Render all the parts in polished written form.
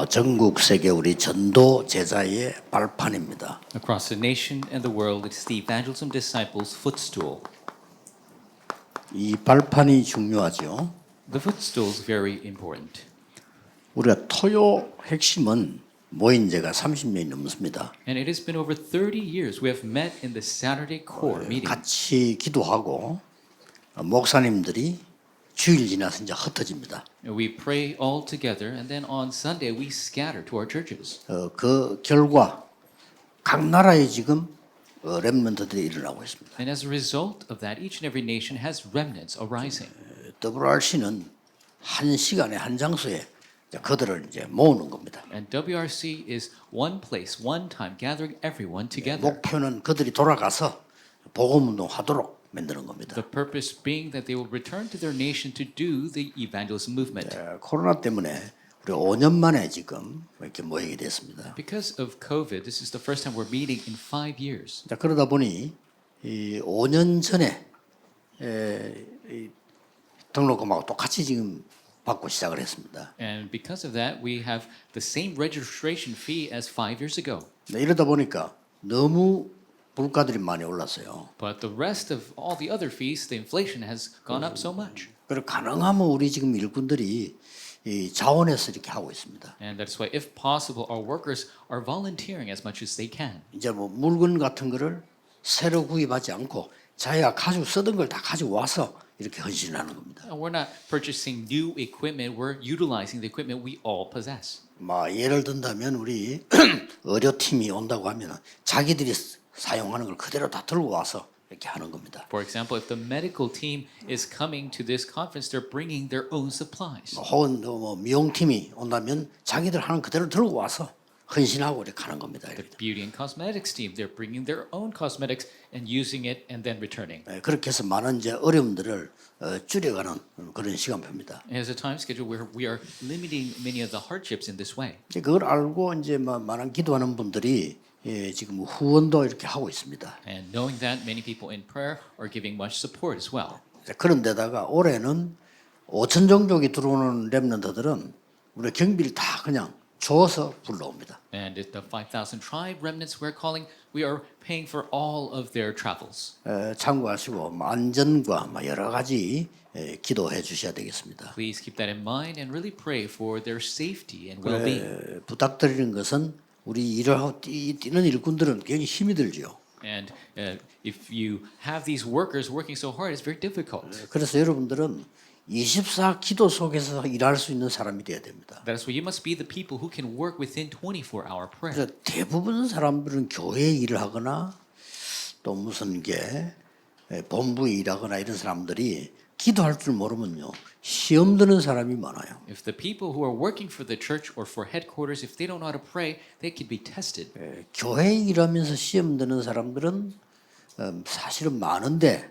전국 세계 우리 전도 제자의 발판입니다. Across the nation and the world, it's the evangelism disciples' footstool. 이 발판이 중요하죠. The footstool is very important. 우리가 토요 핵심은 모인 지가 30년이 넘습니다. And it has been over 30 years we have met in the Saturday core meeting. 같이 기도하고 목사님들이 주일 지나서 이제 흩어집니다. And we pray all together, and then on Sunday we scatter to our churches. 그 결과 각 나라에 지금 렘넌트들이 일어나고 있습니다. And as a result of that, each and every nation has remnants arising. WRC는 한 시간에 한 장소에 그들을 이제 모으는 겁니다. And WRC is one place, one time, gathering everyone together. 목표는 그들이 돌아가서 복음운동 하도록 만드는 겁니다. The purpose being that they will return to their nation to do the evangelism movement. 코로나 때문에 우리 5년 만에 지금 이렇게 모이게 됐습니다. Because of COVID, this is the first time we're meeting in 5 years. 자, 그러다 보니 이 5년 전에 이 등록금하고 똑같이 지금 받고 시작을 했습니다. And because of that, we have the same registration fee as 5 years ago. 네, 이러다 보니까 너무 물가들이 많이 올랐어요. But the rest of all the other fees, the inflation has gone up so much. 그리고 가능하면 우리 지금 일꾼들이 이 자원해서 이렇게 하고 있습니다. And that's why, if possible, our workers are volunteering as much as they can. 이제 뭐 물건 같은 거를 새로 구입하지 않고 자기가 가지고 쓰던 걸 다 가지고 와서 이렇게 헌신하는 겁니다. And we're not purchasing new equipment, we're utilizing the equipment we all possess. 뭐 예를 든다면 우리 의료팀이 온다고 하면 자기들이 사용하는 걸 그대로 다 들고 와서 이렇게 하는 겁니다. For example, if the medical team is coming to this conference, they're bringing their own supplies. 혹은 뭐 미용팀이 온다면 자기들 하는 그대로 들고 와서 헌신하고 이렇게 하는 겁니다. The beauty and cosmetics team, they're bringing their own cosmetics and using it and then returning. 그렇게 해서 많은 이제 어려움들을 줄여가는 그런 시간표입니다. It is a time schedule where we are limiting many of the hardships in this way. 그걸 알고 이제 많은 기도하는 분들이 지금 후원도 이렇게 하고 있습니다. And knowing that, many people in prayer are giving much support as well. 그런데다가 올해는 5천 종족이 들어오는 렘넌트들은 우리 경비를 다 그냥 줘서 불러옵니다. And at the 5,000 tribe remnants we're calling, we are paying for all of their travels. 참고하시고 안전과 여러 가지 기도해 주셔야 되겠습니다. Please keep that in mind and really pray for their safety and well-being. 부탁드리는 것은 우리 일을 하고 뛰는 일꾼들은 굉장히 힘이 들죠. And if you have these workers working so hard, it's very difficult. 그래서 여러분들은 24 기도 속에서 일할 수 있는 사람이 돼야 됩니다. That's why you must be the people who can work within 24-hour prayer. 그래서 대부분 사람들은 교회 일을 하거나 또 무슨 게 본부에 일하거나 이런 사람들이 기도할 줄 모르면요 시험 드는 사람이 많아요. If the people who are working for the church or for headquarters, if they don't know how to pray, they could be tested. 교회 일하면서 시험 드는 사람들은 사실은 많은데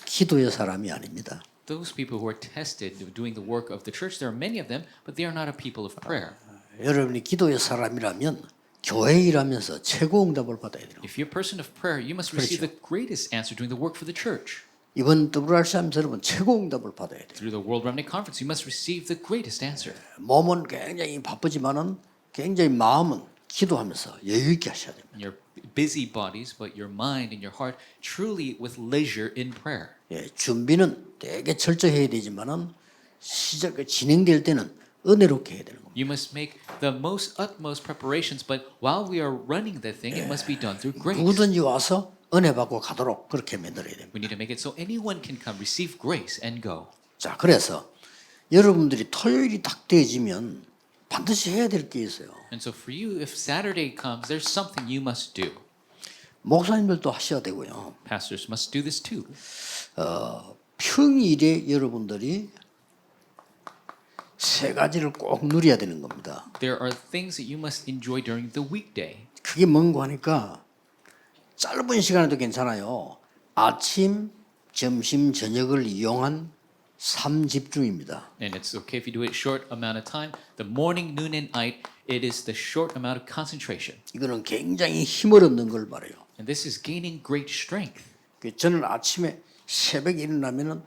기도의 사람이 아닙니다. Those people who are tested doing the work of the church, there are many of them, but they are not a people of prayer. 여러분이 기도의 사람이라면 교회 일하면서 최고 응답을 받아야 돼요. If you're a person of prayer, you must receive the greatest answer doing the work for the church. 이번 WRC 하면서 여러분 최고 응답을 받아야 돼요. Through the World Remnant Conference, you must receive the greatest answer. 몸은 굉장히 바쁘지만은 굉장히 마음은 기도하면서 여유 있게 하셔야 됩니다. Your busy bodies, but your mind and your heart truly with leisure in prayer. 준비는 되게 철저해야 되지만은 진행될 때는 은혜롭게 해야 되는 겁니다. You must make the utmost preparations, but while we are running that thing, it must be done through grace. 누구든지 와서 은혜 받고 가도록 그렇게 만들어야 됩니다. We need to make it so anyone can come, receive grace, and go. 자, 그래서 여러분들이 토요일이 딱 되어지면 반드시 해야 될 게 있어요. And so for you, if Saturday comes, there's something you must do. 목사님들도 하셔야 되고요. Pastors must do this too. 평일에 여러분들이 세 가지를 꼭 누려야 되는 겁니다. There are things that you must enjoy during the weekday. 그게 뭔고 하니까 짧은 시간에도 괜찮아요. 아침, 점심, 저녁을 이용한 삶 집중입니다. And it's okay if you do it short amount of time. The morning, noon, and night, it is the short amount of concentration. 이거는 굉장히 힘을 얻는 걸 말해요. And this is gaining great strength. 저는 아침에 새벽에 일어나면은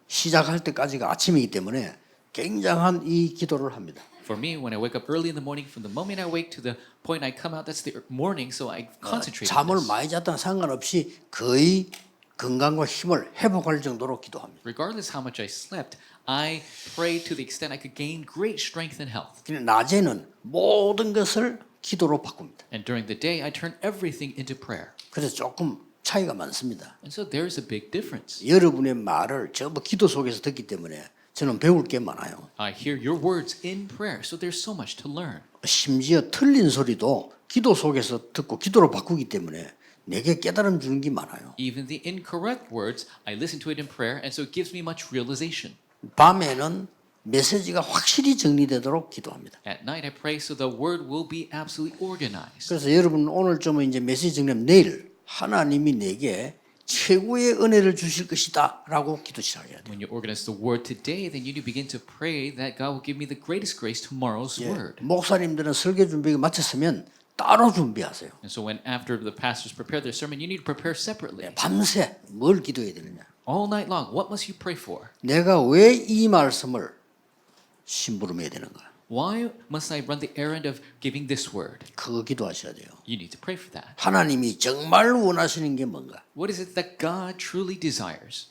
시작할 때까지가 아침이기 때문에 굉장한 이 기도를 합니다. For me, when I wake up early in the morning, from the moment I wake to the point I come out, that's the morning, so I concentrate on 잠을 this. 많이 잤다는 상관없이 거의 건강과 힘을 회복할 정도로 기도합니다. Regardless how much I slept, I prayed to the extent I could gain great strength and health. 그냥 낮에는 모든 것을 기도로 바꿉니다. And during the day, I turn everything into prayer. 그래서 조금 차이가 많습니다. And so there's a big difference. 여러분의 말을 전부 기도 속에서 듣기 때문에 저는 배울 게 많아요. I hear your words in prayer, so there's so much to learn. 심지어 틀린 소리도 기도 속에서 듣고 기도로 바꾸기 때문에 내게 깨달음 주는 게 많아요. Even the incorrect words, I listen to it in prayer, and so it gives me much realization. 밤에는 메시지가 확실히 정리되도록 기도합니다. At night, I pray so the word will be absolutely organized. 그래서 여러분 오늘 좀 이제 메시지 정리하면 내일 하나님이 내게 최고의 은혜를 주실 것이다라고 기도 시작해야 돼요. When you organize the word today, then you need to begin to pray that God will give me the greatest grace tomorrow's word. 목사님들은 설교 준비가 마쳤으면 따로 준비하세요. And so when after the pastors prepare their sermon, you need to prepare separately. 밤새 뭘 기도해야 되느냐? All night long, what must you pray for? 내가 왜 이 말씀을 심부름해야 되는가? Why must I run the errand of giving this word? 그거 기도하셔야 돼요. You need to pray for that. 하나님이 정말 원하시는 게 뭔가? What is it that God truly desires?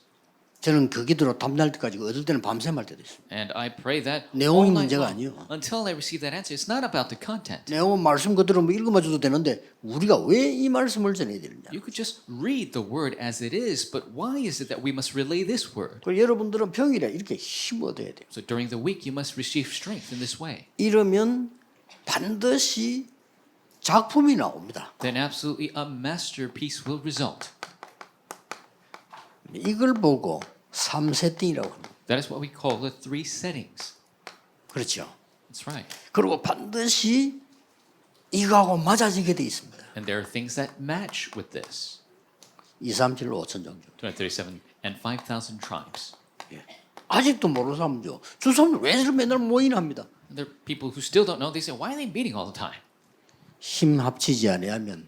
저는 그 기도로 답날 때까지 얻을 때는 밤샘 할 때도 있습니다. And I pray that 내용이 all night 문제가 long, 아니에요. until I receive that answer. It's not about the content. 내용은 말씀 그대로 뭐 읽어봐줘도 되는데 우리가 왜 이 말씀을 전해야 되느냐? You could just read the word as it is, but why is it that we must relay this word? 그리고 여러분들은 평일에 이렇게 힘 얻어야 돼요. So during the week, you must receive strength in this way. 이러면 반드시 작품이 나옵니다. Then absolutely a masterpiece will result. 이걸 보고 3세팅이라고 합니다. That is what we call the three settings. 그렇죠. That's right. 그리고 반드시 이거하고 맞아지게 돼 있습니다. And there are things that match with this. 2, 3, 7, 5천 정도. 237 and 5,000 tribes. 아직도 모르는 사람도 저 사람들 왜 저렇게 맨날 모이나 합니다. And there are people who still don't know. They say, why are they meeting all the time? 힘 합치지 아니하면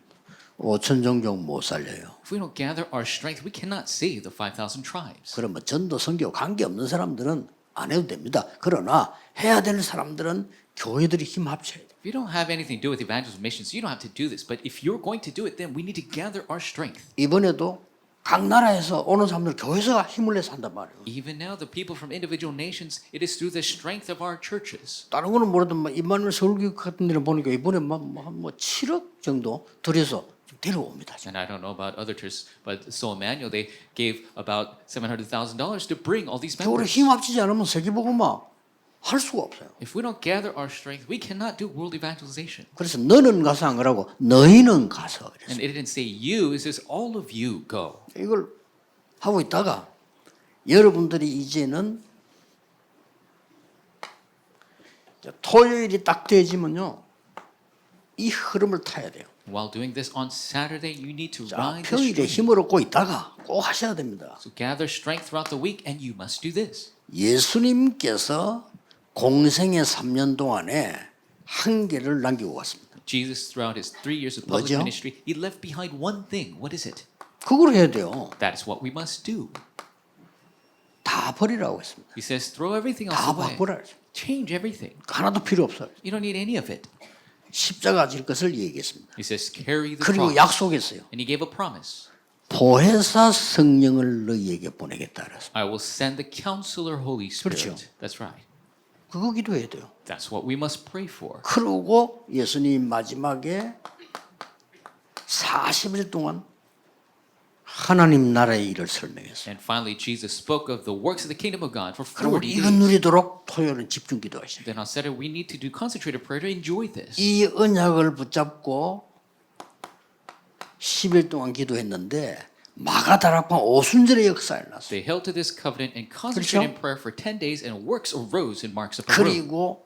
5천 종족 못 살려요. If we don't gather our strength, we cannot save the 5,000 tribes. 그러면 전도 선교 관계없는 사람들은 안 해도 됩니다. 그러나 해야 될 사람들은 교회들이 힘 합쳐야 돼요. If you don't have anything to do with evangelism missions, you don't have to do this. But if you're going to do it, then we need to gather our strength. 이번에도 각 나라에서 오는 사람들 교회에서 힘을 내서 한단 말이에요. Even now, the people from individual nations, it is through the strength of our churches. 다른 거는 모르도 임마누엘 서울교육 같은 데는 보니까 이번에 뭐 7억 정도 들여서 데려옵니다. And I don't know about other churches, but so Emmanuel, they gave about $700,000 to bring all these 교회 members. 힘 합치지 않으면 세계복음화 할 수가 없어요. If we don't gather our strength, we cannot do world evangelization. 그래서 너는 가서 안 그러고 너희는 가서 그랬어요. And it didn't say you, it says all of you go. 이걸 하고 있다가 여러분들이 이제는 토요일이 딱 되지면요 이 흐름을 타야 돼요. While doing this on Saturday, you need to 자, ride the 평일에 stream. 힘을 얻고 있다가 꼭 하셔야 됩니다. So gather strength throughout the week, and you must do this. 예수님께서 공생의 3년 동안에 한계를 남기고 갔습니다. Jesus, throughout his 3 years of public 뭐죠? ministry, he left behind one thing. What is it? 그걸 해야 돼요. That is what we must do. 다 버리라고 했습니다. He says, throw everything else 다 away. 바꾸라. Change everything. 하나도 필요 없어요. You don't need any of it. 십자가 질 것을 얘기했습니다. He says, carry the 그리고 cross. 약속했어요. And he gave a promise. 보혜사 성령을 너희에게 보내겠다 그랬습니다. I will send the counselor Holy Spirit. 그렇죠. That's right. 그거 기도해야 돼요. That's what we must pray for. 그러고 예수님 마지막에 40일 동안 하나님 나라의 일을 설명했어요. And finally, Jesus spoke of the works of the kingdom of God for 그리고 40 이건 days. 누리도록 토요일은 집중 기도하시죠. Then on Saturday, we need to do concentrated prayer to enjoy this. 이 언약을 붙잡고 10일 동안 기도했는데 마가다락방 오순절의 역사가 일어났어요. They held to this covenant and concentrated in prayer for 10 days, and works arose in Mark's upper room. 그리고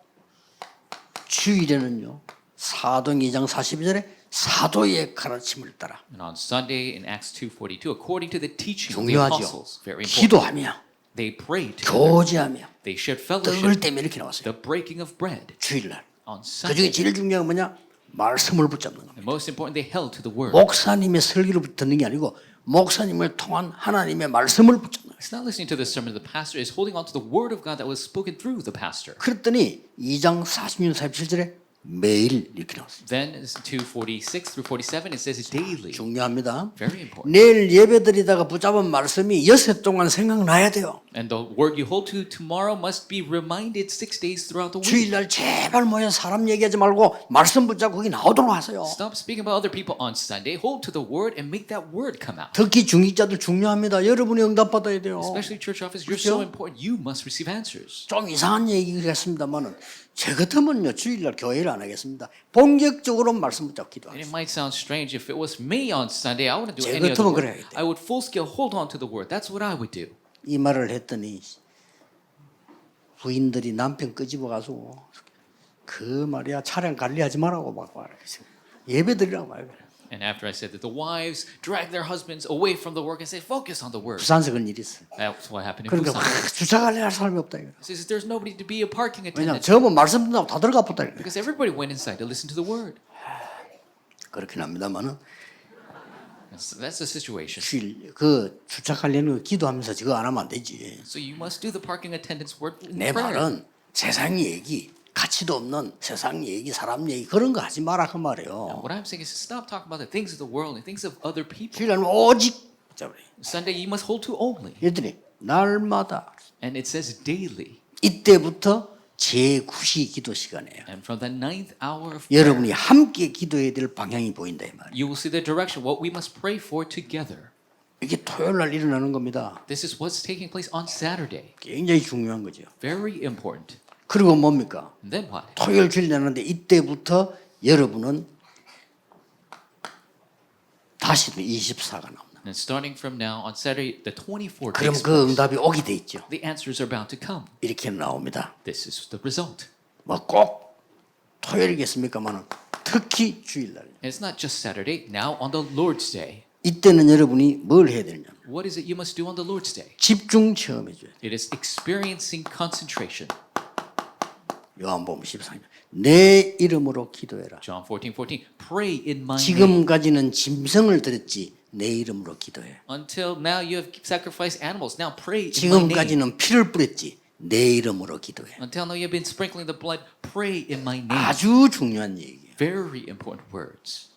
주일에는요. 사도행 2장 42절에 사도의 가르침을 따라 And on Sunday in Acts 2:42, according to the teaching of the 중요하죠. apostles, very important. 기도하며 They prayed together. 교제하며 They shared 떡을 fellowship. 떼며 이렇게 나왔어요. The breaking of bread 주일날. on 그 Sunday. 중에 제일 중요한 건 뭐냐? 말씀을 붙잡는 겁니다. And most important, they held to the word. 목사님의 설교를 듣는 게 아니고 목사님을 통한 하나님의 말씀을 붙잡는 거예요. It's not listening to the sermon of the pastor. It's holding on to the word of God that was spoken through the pastor. 그랬더니 2장 46, 47절에 매일 이렇게 나왔어요. Then 2:46 through 47 it says daily. 중요합니다. Very important. 내일 예배드리다가 붙잡은 말씀이 6해 동안 생각나야 돼요. And the word you hold to tomorrow must be reminded 6 days throughout the week. 주일날 제발 모여 사람 얘기하지 말고 말씀 붙잡고 거기 나오도록 하세요. Stop speaking about other people on Sunday. Hold to the word and make that word come out. 특히 중직자들 중요합니다. 여러분이 응답받아야 돼요. Especially church office, you're 그렇죠? so important. You must receive answers. 좀 이상한 얘기겠습니다만은 제 같으면요 주일날 교회를 안 하겠습니다. 본격적으로 말씀 붙잡고 And 기도하겠습니다. it might sound strange if it was me on Sunday. I wouldn't do 제 any other 같으면 work. 그래야겠다. I would full scale hold on to the word. That's what I would do. 이 말을 했더니 부인들이 남편 끄집어 가지고 그 말이야 차량 관리하지 말라고 막 말했어요. 예배드리라고 말해요. And after I said that, the wives drag their husbands away from the work and say, focus on the word. 부산서 그런 일이 있어요. That's what happened in 그러니까 Busan. 주차 관리할 사람이 없다 이거. It says there's nobody to be a parking 왜냐면 attendant 저분 말씀 듣는다고 다 들어가 보다 이거. because everybody went inside to listen to the word. 그렇긴 합니다만은 That's the situation. 주일 그 주차 관리는 기도하면서 저거 안 하면 안 되지. So you must do the parking attendant's work in 내 prayer. 말은 세상 얘기, 가치도 없는 세상 얘기, 사람 얘기 그런 거 하지 마라 그 말이에요. What I'm saying is to stop talking about the things of the world and things of other people. 주일날은 오직 붙잡으래. Sunday you must hold to only. 얘들이 날마다 And it says daily. 이때부터 제9시 기도 시간이에요. And from the 9th hour of prayer, 여러분이 함께 기도해야 될 방향이 보인다 이 말이에요. you will see the direction, what we must pray for together. 이게 토요일 날 일어나는 겁니다. This is what's taking place on Saturday. 굉장히 중요한 거죠. Very important. 그리고 뭡니까? And then what? 토요일 주일 내는데 이때부터 여러분은 다시 24가 나옵니다. And starting from now on Saturday, the 24th 그럼 takes 그 place. 응답이 오게 돼 있죠. The answers are bound to come. 이렇게 나옵니다. This is the result. 뭐 꼭 토요일이겠습니까만은 특히 주일날 And it's not just Saturday. Now on the Lord's Day, 이때는 여러분이 뭘 해야 되느냐? what is it you must do on the Lord's Day? 집중 체험해 줘야 돼. It is experiencing concentration. 요한복음 14장 내 이름으로 기도해라. John 14:14. Pray in my name. 지금까지는 짐승을 드렸지 내 이름으로 기도해. Until now you have sacrificed animals. Now pray in my name. 지금까지는 피를 뿌렸지 내 이름으로 기도해. Until now you have been sprinkling the blood. Pray in my name. 아주 중요한 얘기예요. Very important words.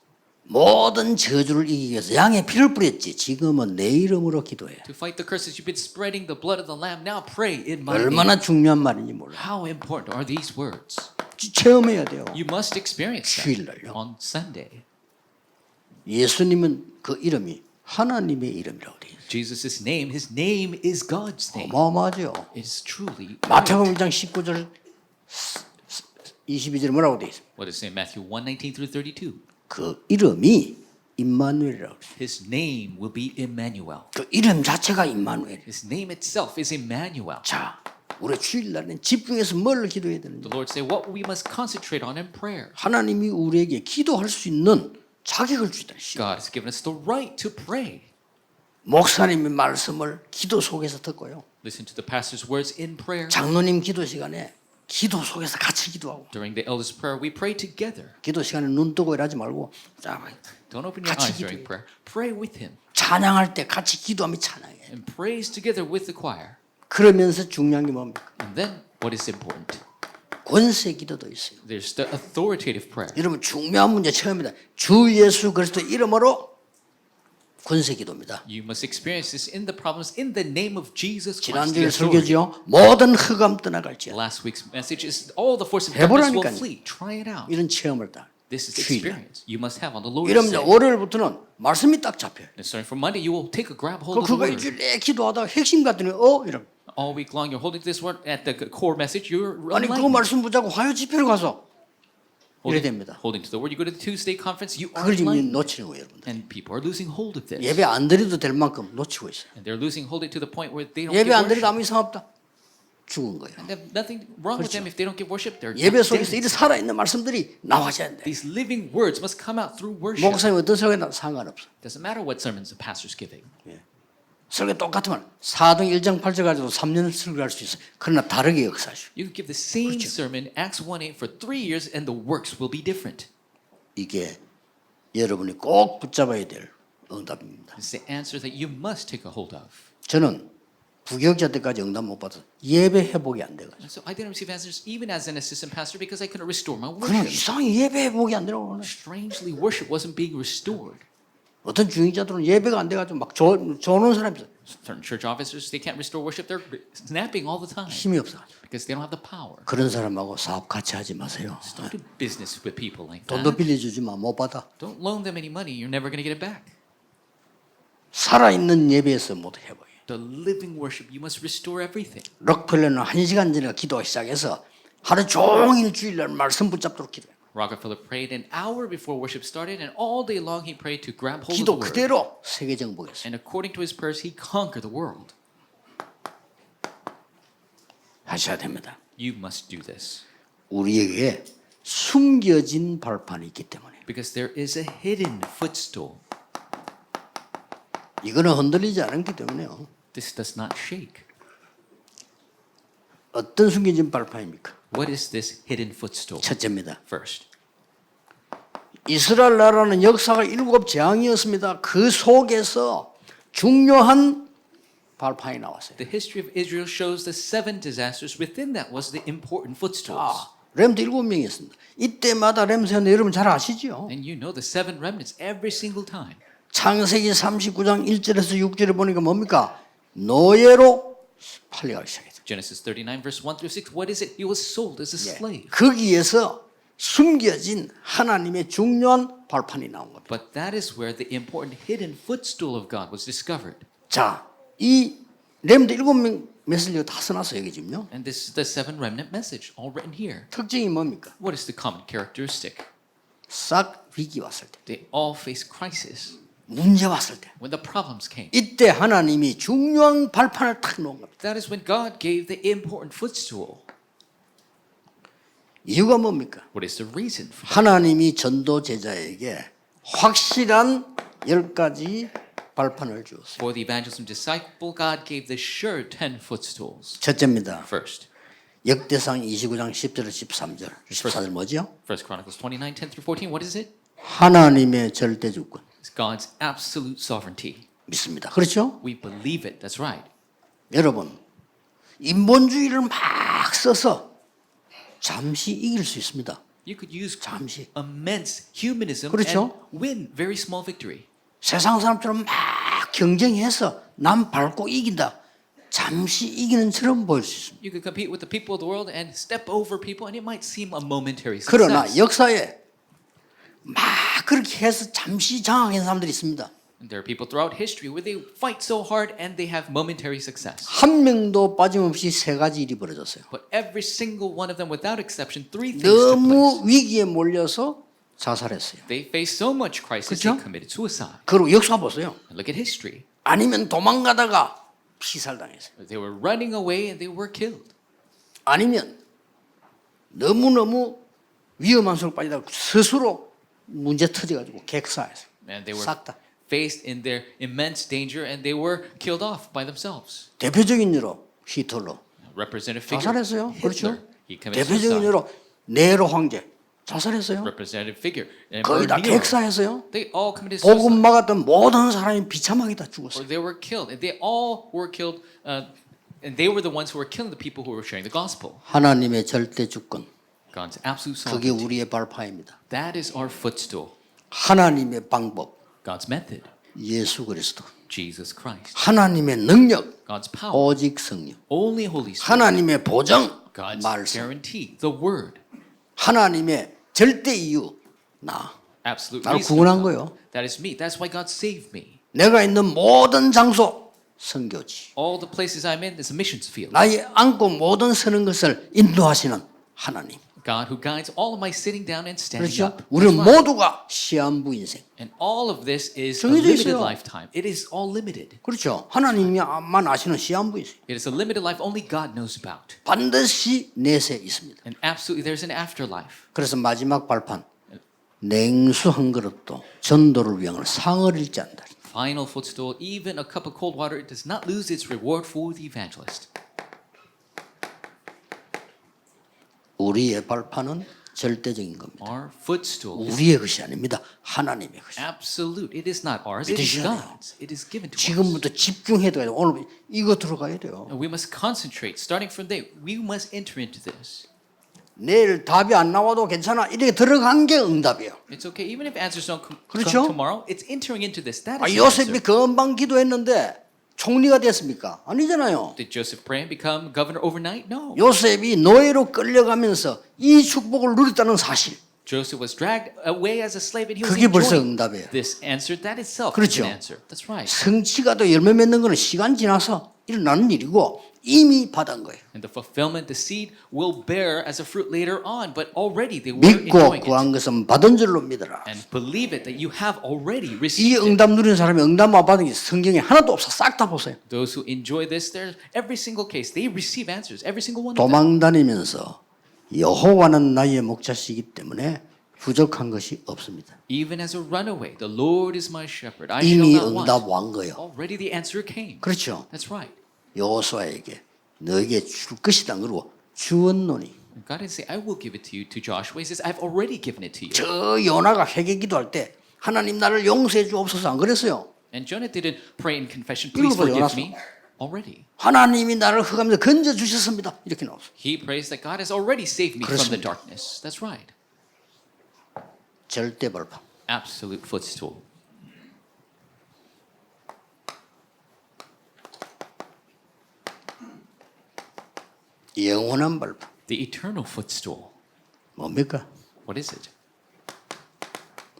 모든 저주를 이기기 위해서 양의 피를 뿌렸지 지금은 내 이름으로 기도해. To fight the curses, you've been spreading the blood of the lamb. Now pray in my name. 얼마나 중요한 말인지 몰라. How important are these words? 체험해야 돼요. You must experience that 주일날요. on Sunday. 예수님은 그 이름이 하나님의 이름이라고 돼 있어요. Jesus' name, his name is God's name. 어마어마하죠. It is truly 마태복음 1장 19절 22절 뭐라고 돼 있어요? what is it in Matthew 1:19 through 32? 그 이름이 임마누엘이라고 그래요. His name will be Emmanuel. 그 이름 자체가 임마누엘. His name itself is Emmanuel. 자, 우리 주일날은 집중해서 뭘 기도해야 되는지. The Lord say what we must concentrate on in prayer. 하나님이 우리에게 기도할 수 있는 자격을 주다. God has given us the right to pray. 목사님의 말씀을 기도 속에서 듣고요. Listen to the pastor's words in prayer. 장로님 기도 시간에 기도 속에서 같이 기도하고. During the elders' prayer, we pray together. 기도 시간에 눈 뜨고 일하지 말고 자, Don't open your 같이 eyes during 기도해. prayer. Pray with him 찬양할 때 같이 기도하면 찬양해. and praise together with the choir. 그러면서 중요한 게 뭡니까? And then what is important? 권세 기도도 있어요. There's the authoritative prayer. 여러분 중요한 문제 처음입니다. 주 예수 그리스도 이름으로 권세 기도입니다. You must experience this in the problems in the name of Jesus Christ. 지난주에 the authority. 설교지요. 모든 흑암 떠나갈지어다. Last week's message is all the force of darkness will 해보라니까요. flee. Try it out. 이런 체험을 다. This is 주일날. experience you must have on the Lord's 이러면 Day. 월요일부터는 말씀이 딱 잡혀요. And starting from Monday, you will take a grab hold of the 그거 word. 일주일 내 기도하다가 핵심 같더니 이런. All week long, you're holding this word at the core message. You're 아니 그거 enlightened. 말씀 붙잡고 화요 집회를 가서 이래 됩니다. Holding to the word. You go to the Tuesday conference. You are 그걸 지금 enlightened. 놓치는 거예요, 여러분들. And people are losing hold of this. 예배 안 드려도 될 만큼 놓치고 있어요. And they're losing hold of it to the point where they don't 예배 give 안 드려도 worship. 아무 이상 없다. 죽은 거예요. And there's nothing wrong with them if they don't give worship. They're 예배 dead. 속에서 이 살아있는 말씀들이 나와야 돼. These living words must come out through worship. 목사님 어떤 설교나 상관없어. Doesn't matter what sermons the pastor's giving. 설교 똑같으면 4등 1장 8절 가지고 3년 설교할 수 있어. 그러나 다르게 역사하셔. You can give the same sermon, Acts 1:8, for 3 years, and the works will be different. 이게 여러분이 꼭 붙잡아야 될 응답입니다. It's the answer that you must take a hold of. 저는 부교육자 때까지 응답 못 받아서 예배 회복이 안 돼가지고. And so I didn't receive answers even as an assistant pastor because I couldn't restore my 그러면 worship. 이상하게 예배 회복이 안 되라고 그러네. Strangely, worship wasn't being restored. 어떤 중직자들은 예배가 안 돼가지고 막 조는 사람이 있어요. Certain church officers, they can't restore worship. They're snapping all the time 힘이 없어가지고. because they don't have the power. 그런 사람하고 사업 같이 하지 마세요. Don't do business with people like 돈도 that. 빌려주지만 못 받아. Don't loan them any money. You're never going to get it back. 살아있는 예배에서 못 회복해. The living worship, you must restore everything. 록펠러는 1시간 전에 기도 시작해서 하루 종일 주일날 말씀 붙잡도록 기도해요. Rockefeller prayed an hour before worship started, and all day long he prayed to grab hold of the 기도 word. 그대로 세계 정복했어요. And according to his prayers, he conquered the world. 하셔야 됩니다. You must do this 우리에게 숨겨진 발판이 있기 때문에. because there is a hidden footstool. 이거는 흔들리지 않기 때문에요. This does not shake. 어떤 숨겨진 발판입니까? What is this hidden footstool? 첫째입니다. First, 이스라엘 나라는 역사가 7 재앙이었습니다. 그 속에서 중요한 발판이 나왔어요. the history of Israel shows the 7 disasters. Within that was the important footstools. 렘도 7명이었습니다. 이때마다 렘세는 여러분 잘 아시죠? And you know the 7 remnants every single time. 창세기 39장 1절에서 6절에 보니까 뭡니까? 노예로 팔려가기 시작했어요. Genesis 39 verse 1 through 6. What is it? He was sold as a slave. 거기에서 숨겨진 하나님의 중요한 발판이 나온 겁니다. But that is where the important hidden footstool of God was discovered. 자, 이 렘도 7명 메시지가 다 써놨어요, 여기 지금요. And this is the 7 remnant message, all written here. 특징이 뭡니까? What is the common characteristic? 싹 위기 왔을 때, They all face crisis. 문제 왔을 때, When the problems came. 이때 하나님이 중요한 발판을 탁 놓은 겁니다. That is when God gave the important footstool. 이유가 뭡니까? What is the reason for that? 하나님이 전도 제자에게 확실한 10가지 발판을 주었어요. For the evangelism disciple, God gave the sure 10 footstools. 첫째입니다. First, 역대상 29장 10절 13절 14절 뭐죠? First Chronicles 29, 10 through 14. What is it? 하나님의 절대 주권 It's God's absolute sovereignty. 믿습니다. 그렇죠? We believe it. That's right. 여러분 인본주의를 막 써서 잠시 이길 수 있습니다. You could use 잠시. immense humanism 그렇죠? and win very small victory. 세상 사람처럼 막 경쟁해서 남 밟고 이긴다. 잠시 이기는 처럼 보일 수 있습니다. You could compete with the people of the world and step over people, and it might seem a momentary 그러나 success. 역사에 막 그렇게 해서 잠시 장악한 사람들이 있습니다. And there are people throughout history where they fight so hard and they have momentary success. 한 명도 빠짐없이 3가지 일이 벌어졌어요. But every single one of them, without exception, 3 things took place. 너무 위기에 몰려서 자살했어요. They faced so much crisis, 그렇죠? they committed suicide. 그리고 역사 보세요. And look at history. 아니면 도망가다가 피살당했어요. They were running away and they were killed. 아니면 너무너무 위험한 속으로 빠지다가 스스로 문제 터져가지고 객사했어요. And they were 싹 다. faced in their immense danger and they were killed off by themselves. 대표적인 예로 히틀러 Representative figure, 자살했어요. 그렇죠? Hitler. He committed 대표적인 suicide. 예로 네로 황제 자살했어요. Representative figure. And 거의 다 Nero. 객사했어요. They all committed 복음 suicide. 막았던 모든 사람이 비참하게 다 Or 죽었어요. they were killed. And they all were killed. And they were the ones who were killing the people who were sharing the gospel. 하나님의 절대 주권 God's absolute 그게 sovereignty. 우리의 발판입니다. That is our footstool. 하나님의 방법 God's method. 예수 그리스도 Jesus Christ. 하나님의 능력 God's power. 오직 성령 Only Holy Spirit. 하나님의 보정 God's 말씀 guarantee. The word. 하나님의 절대 이유 나 Absolute 나를 reason. 구원한 거예요. That is me. That's why God saved me. 내가 있는 모든 장소 선교지 All the places I'm in is a missions field. 나의 앉고 모든 서는 것을 인도하시는 하나님 God who guides all of my sitting down and standing 그렇죠? up. 우리는 That's right. 모두가 시한부 인생 And all of this is a 정해져 limited 있어요. lifetime. It is all limited. 그렇죠? 하나님만 아시는 시한부 인생 It is a limited life only God knows about. 반드시 내세 있습니다. And absolutely there's an afterlife. 그래서 마지막 발판 냉수 한 그릇도 전도를 위한 상을 잃지 않는다. Final footstool, even a cup of cold water, it does not lose its reward for the evangelist. 우리의 발판은 절대적인 겁니다. Our footstool is 우리의 것이 아닙니다. 하나님의 것이. absolute. It is not ours. It is 믿으셔야 돼요. God's. It is given to us. 지금부터 집중해야 돼요. 오늘 이거 들어가야 돼요. And we must concentrate. Starting from there, we must enter into this. 내일 답이 안 나와도 괜찮아. 이렇게 들어간 게 응답이에요. It's okay. Even if answers don't 그렇죠? come tomorrow, it's entering into this. That is the 요셉이 answer. 금방 기도했는데 총리가 됐습니까? 아니잖아요. Did Joseph pray and become governor overnight? No. 요셉이 노예로 끌려가면서 이 축복을 누렸다는 사실. Joseph was dragged away as a slave and he was 그게 벌써 enjoying 응답이에요. this answer. That itself is 그렇죠. an answer. That's right. 성취가 또 열매 맺는 거는 시간 지나서 일어나는 일이고 이미 받은 거예요. And the fulfillment, the seed will bear as a fruit later on, but already they were 믿고 enjoying it. 구한 것은 받은 줄로 믿어라. And believe it that you have already 이 received it. 응답 누리는 사람이 응답 못 받은 게 성경에 하나도 없어. 싹 다 보세요. Those who enjoy this, there's every single case, they receive answers, every single one of them. 도망 다니면서 여호와는 나의 목자시기 때문에 부족한 것이 없습니다. Even as a runaway, the Lord is my shepherd. I shall 이미 not 응답 want. 완 거예요. Already the answer came. 그렇죠. That's right. 여호수아에게 너에게 줄 것이다. 그러고 주었노니. God didn't say, I will give it to you to Joshua. He says, I've already given it to you. 저 요나가 회개 기도할 때 하나님 나를 용서해 주옵소서 안 그랬어요. And Jonah didn't pray in confession, please 이거 forgive 요나서. me. Already. 하나님이 나를 흑암에서 건져 주셨습니다. 이렇게 나왔어요. He prays that God has already saved me from the 그렇습니다. darkness. That's right. 절대 발판. Absolute footstool. 영원한 발판. The eternal footstool. 뭡니까? What is it?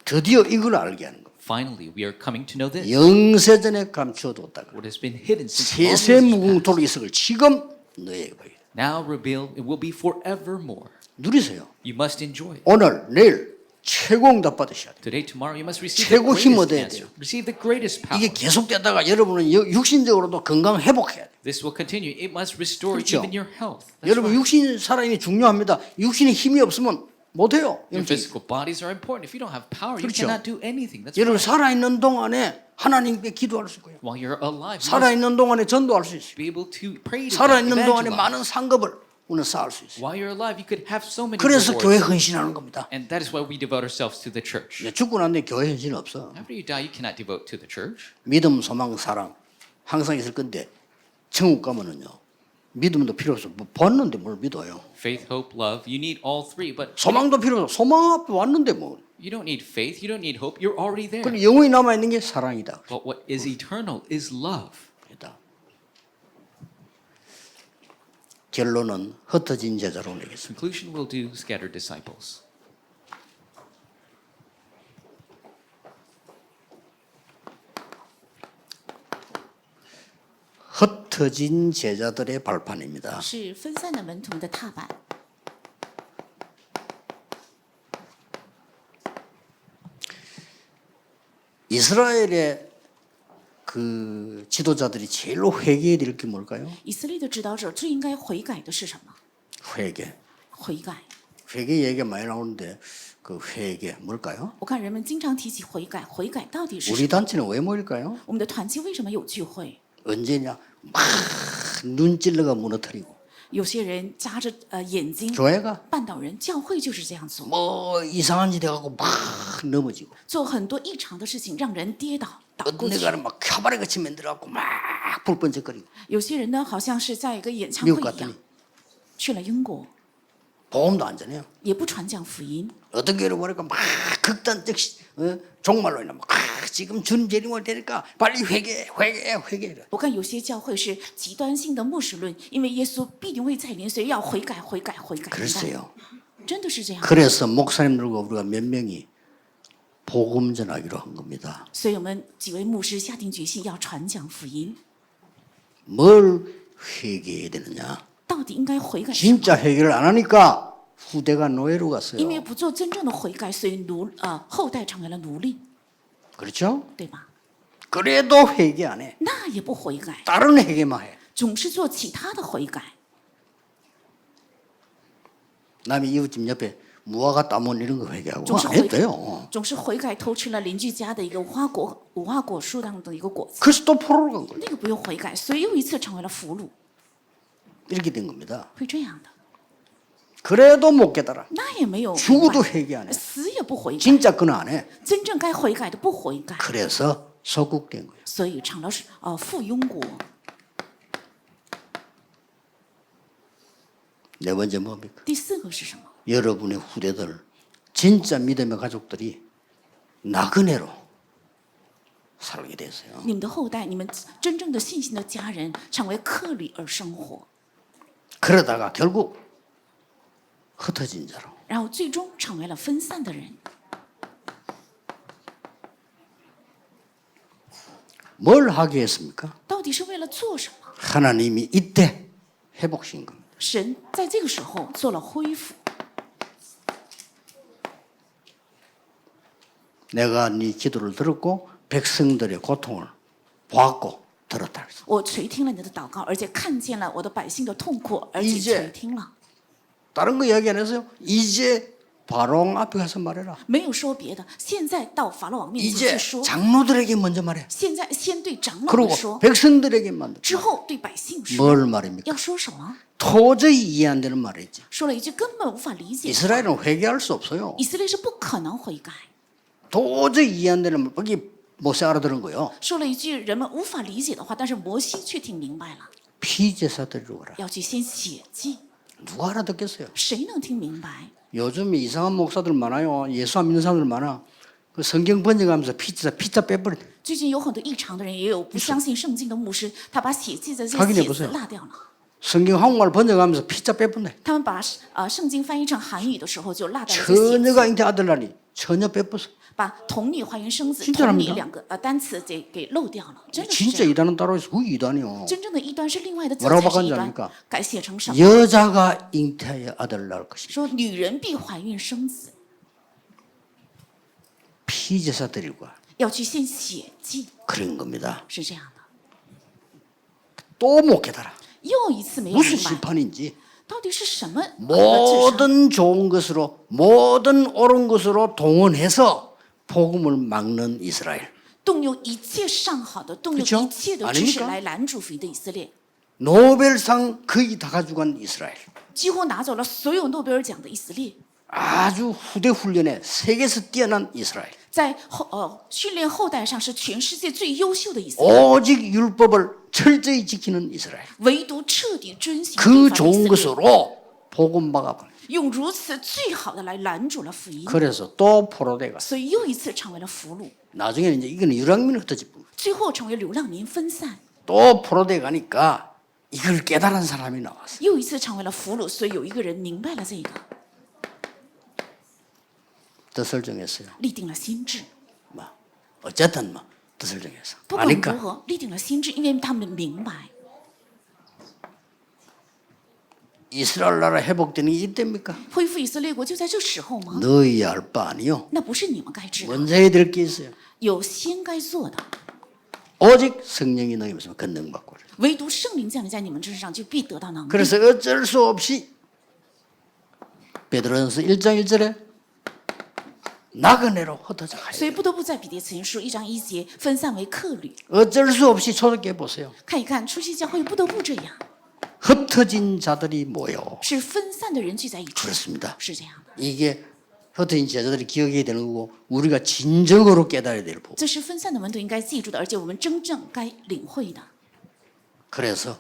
드디어 이걸 알게 하는 거. Finally, we are coming to know this. 영세전에 감추어뒀다가 What has been hidden since long 세세 ages past. 무궁토록 있을 지금 너에게 보이다. Now revealed, it will be forevermore. 누리세요. You must enjoy it. 오늘 내일 최고 응답 받으셔야 돼요. Today, tomorrow, you must receive the 최고 힘 greatest 얻어야 answer. 돼요. Receive the greatest power. 이게 계속되다가 여러분은 육신적으로도 건강 회복해야 돼요. This will continue. It must restore 그렇죠. even your health. That's 여러분 right. 육신 사람이 중요합니다. 육신에 힘이 없으면 못해요. Your 영적인. physical bodies are important. If you don't have power, you 그렇죠. cannot do anything. That's 여러분 right. 살아있는 동안에 하나님께 기도할 수 있고요. While you're alive, you must 살아있는 동안에 전도할 수 있어요. be able to pray to God, 살아있는 동안에 evangelize. 많은 상급을 우리는 쌓을 수 있어요. While you're alive, you could have so many 그래서 교회 rewards. 헌신하는 겁니다. And that is why we devote ourselves to the church. 죽고 난 뒤에 교회 헌신 없어. After you die, you cannot devote to the church. 믿음, 소망, 사랑 항상 있을 건데 천국 가면은요. 믿음도 필요 없어. 뭐 봤는데 뭘 믿어요. Faith, hope, love. You need all three, but 소망도 필요 없어. 소망 앞에 왔는데 뭐. you don't need faith. You don't need hope. You're already there. 그럼 영원히 남아 있는 게 사랑이다. But what is eternal is love. 그다. 결론은 흩어진 제자로 내겠습니다. Conclusion will do scattered disciples. 흩어진 제자들의 발판입니다. 是分散的门徒的踏板。 이스라엘의 그 지도자들이 제일로 회개해야 될 게 뭘까요? 以色列的指导者最应该悔改的是什么？ 회개. 悔改。 회개 얘기가 많이 나오는데 그 회개 뭘까요? 我看人们经常提起悔改，悔改到底是什 우리 么？ 단체는 왜 모일까요? 我们的团契为什么有聚会？ 언제냐? 막 눈 찔러가 무너뜨리고 有些人夹着眼睛 교회가 绊倒人，教会就是这样做， 뭐 이상한 짓 해갖고 막 넘어지고 做很多异常的事情，让人跌倒，倒过 어떤 去。 데가는 막 캬바레 같이 만들어갖고 막 불번쩍거리고 有些人呢，好像是在一个演唱 미국 会一样 갔더니 ，去了英国， 보험도 안 전해요. 也不传讲福音。 어떤 교회를 보니까 막 극단적 종말로 인해 막 지금 주님 재림을 되니까 빨리 회개. 我看有些教会是极端性的末世论，因为耶稣必定会再临，所以要悔改。 글쎄요. 真的是这样。 그래서 목사님들과 우리가 몇 명이 복음 전하기로 한 겁니다. 所以我们几位牧师下定决心要传讲福音。 뭘 회개해야 되느냐? 到底应该悔改什么？ 진짜 회개를 안 하니까 후대가 노예로 因为 갔어요. 不做真正的悔改，所以后代成为了奴隶， 그렇죠? 对吧？ 그래도 회개 안 해. 那也不悔改， 다른 회개만 해. 总是做其他的悔改。 남이 이웃집 옆에 무화과 따먹는 이런 거 회개하고 总是 안 悔 해도 改 돼요. ，总是悔改偷吃了邻居家的一个无花果树当中的一个果子， 그래서 또 포로로 간 거예요. 那个不用悔改，所以又一次成为了俘虏， 이렇게 된 겁니다. 会这样的。 그래도 못 깨달아. 那也没有明 죽어도 白， 회개 안 해. 死也不悔改， 진짜 그는 안 해. 真正该悔改的不悔改， 그래서 소국된 거예요. 所以成了附庸国。 네 번째 뭡니까? 第四个是什么？ 여러분의 후대들, 진짜 믿음의 가족들이 나그네로 살게 됐어요. 你们的后代，你们真正的信心的家人，成为客旅而生活， 그러다가 결국 흩어진 자로. 然后最终成为了分散的人。 뭘 하게 했습니까? 到底是为了做什么？ 하나님이 이때 회복신 겁니다. 神在这个时候做了恢复。 내가 네 기도를 들었고 백성들의 고통을 보았고 들었다. 我垂听了你的祷告，而且看见了我的百姓的痛苦，而且 이제 垂听了， 다른 거 이야기 안 했어요. 이제 바로 앞에 가서 말해라. 没有说别的。现在到法老王面前 이제 去说， 장로들에게 먼저 말해. 现在先对长老 그리고 们说， 백성들에게만 之后对百姓说。 뭘 말입니까? 要说什么？ 도저히 이해 안 되는 말이지. 说了一句根本无法理解的话。 이스라엘은 회개할 수 없어요. 以色列是不可能悔改。 도저히 이해 안 되는 말. 거기 모세 알아들은 거요. 说了一句人们无法理解的话，但是摩西却听明白了， 피제사들이로 가라. 要去先血祭。 누가 알아듣겠어요? 谁能听明白？ 요즘에 이상한 목사들 많아요. 예수 안 믿는 사람들 많아. 그 성경 번역하면서 피자 빼버려. 最近有很多异常的人，也有不相信圣经的牧师，他把血祭的这 확인해 些血 보세요 字落掉了。 성경 한국말 번역하면서 피자 빼버려. 他们把圣经翻译成韩语的时候，就落掉了这些血 처녀가 字， 잉태 아들 낳니 전혀 빼버려. 把童女怀孕生子、 진짜랍니다 童女两个单词给漏掉了，真的是 진짜 这样。 이단은 따로 있어. 그 이단이요. 真正的异端是另外的字 뭐라고 才是异 바꾼지 端 압니까 ，改写成什么？ 여자가 잉태하여 아들 낳을 것이다. 说女人必怀孕生子， 피제사들과 要去献血祭， 그런 겁니다. 是这样的。 또 못 깨달아. 又一次没有 무슨 明白， 심판인지 到底是什么至上？ 모든 좋은 것으로 모든 옳은 것으로 동원해서 복음을 막는 이스라엘. 动用一切上好的，动用 그렇죠 一切的知识 아닙니까 来拦阻福音的以色列， 노벨상 거의 다 가져간 이스라엘. 几乎拿走了所有诺贝尔奖的以色列， 아주 후대 훈련에 세계에서 뛰어난 이스라엘. 在训练后代上是全世界最优秀的以色列， 오직 율법을 철저히 지키는 이스라엘. 唯独彻底遵行 그 律法的以 좋은 色列， 것으로 복음 막아버려. 用如此最好的来拦阻了福音， 그래서 또 포로대가. 所以又一次成为了俘虜， 나중에는 이제 이거는 유랑민을 흩어질 뿐. 最后成为流浪民分散， 또 포로대 가니까 이걸 깨달은 사람이 나왔어. 又一次成为了俘虏，所以有一个人明白了这个， 뜻을 정했어요. 立定了心志。 뭐 어쨌든 뭐 뜻을 정해서. 不管如 아니까 何，立定了心志，因为他们明白， 이스라엘 나라 회복되는 게 이때입니까? 恢复以色列国就在这时候吗？ 너희 알 바 아니요. 那不是你们该知道， 먼저 해야 될 게 있어요. 有先该做的。 오직 성령이 너희 있으면 권능받고. 唯独圣灵降临在你们身上，就必得到能力。 그래서 어쩔 수 없이 베드로전서 1장 1절에 나그네로 흩어져 가요. 所以不得不在彼得前书1章1节分散为客旅。 어쩔 수 없이 초대교회 보세요. 看一看初期教会不得不这样， 흩어진 자들이 모여. 是分散的人聚在一起， 그렇습니다. 是这样的。 이게 흩어진 제자들이 기억해야 되는 거고 우리가 진정으로 깨달아야 될 부분. 这是分散的门徒应该记住的，而且我们真正该领会的。 그래서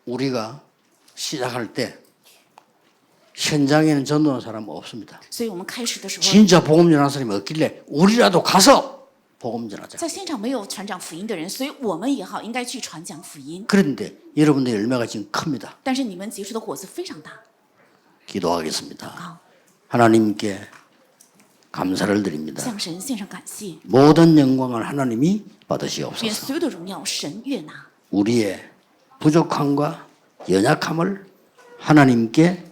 우리가 시작할 때 현장에는 전도하는 사람 없습니다. 所以我们开始的时候， 진짜 복음 전하는 사람이 없길래 우리라도 가서 복음 전하자. 在现场没有传讲福音的人，所以我们也好应该去传讲福音。 그런데 여러분의 열매가 지금 큽니다. 但是你们结出的果子非常大。 기도하겠습니다. 好， 하나님께 감사를 드립니다. 向神献上感谢， 모든 영광을 하나님이 愿 받으시옵소서. 所有的荣耀神悦纳。 우리의 부족함과 연약함을 하나님께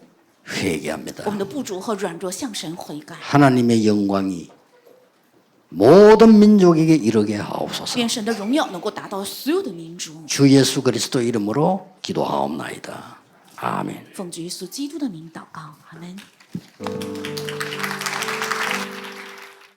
회개합니다. 我们的不足和软弱向神悔改， 하나님의 영광이 모든 민족에게 이르게 하옵소서. 愿神的荣耀能够达到所有的民族。 주 예수 그리스도 이름으로 기도하옵나이다. 아멘. 奉主耶稣基督的名祷告，阿门。